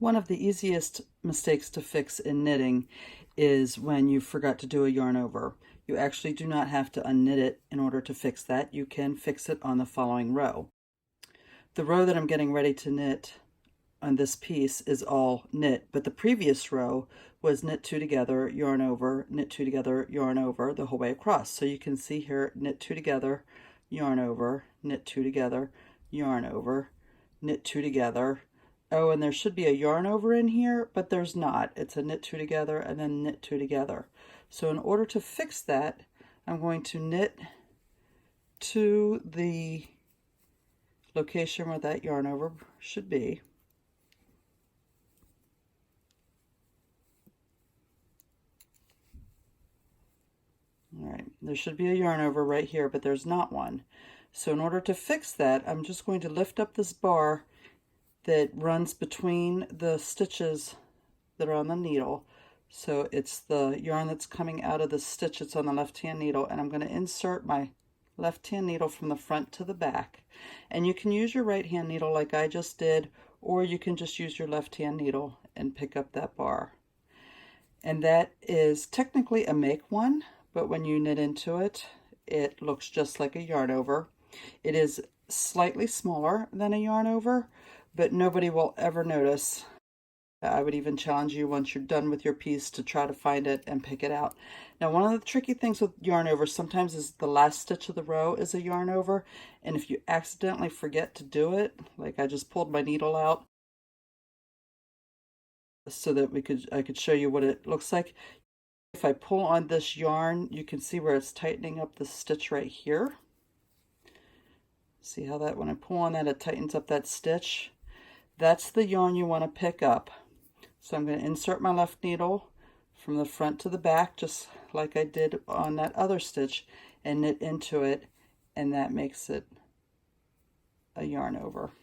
One of the easiest mistakes to fix in knitting is when you forgot to do a yarn over. You actually do not have to unknit it in order to fix that. You can fix it on the following row. The row that I'm getting ready to knit on this piece is all knit, but the previous row was knit two together, yarn over, knit two together, yarn over the whole way across. So you can see here, knit two together, yarn over, knit two together, yarn over, knit two together. Oh, and there should be a yarn over in here, but there's not. It's a knit two together and then knit two together. So in order to fix that, I'm going to knit to the location where that yarn over should be. All right, there should be a yarn over right here, but there's not one. So in order to fix that, I'm just going to lift up this bar that runs between the stitches that are on the needle. So it's the yarn that's coming out of the stitch that's on the left-hand needle, and I'm going to insert my left-hand needle from the front to the back. And you can use your right-hand needle like I just did, or you can just use your left-hand needle and pick up that bar. And that is technically a make one, but when you knit into it, it looks just like a yarn over. It is slightly smaller than a yarn over, but nobody will ever notice. I would even challenge you once you're done with your piece to try to find it and pick it out. Now, one of the tricky things with yarn over sometimes is the last stitch of the row is a yarn over, and if you accidentally forget to do it, like I just pulled my needle out so that I could show you what it looks like. If I pull on this yarn, you can see where it's tightening up the stitch right here. See how that, when I pull on that, it tightens up that stitch. That's the yarn you want to pick up. So I'm going to insert my left needle from the front to the back, just like I did on that other stitch, and knit into it, and that makes it a yarn over.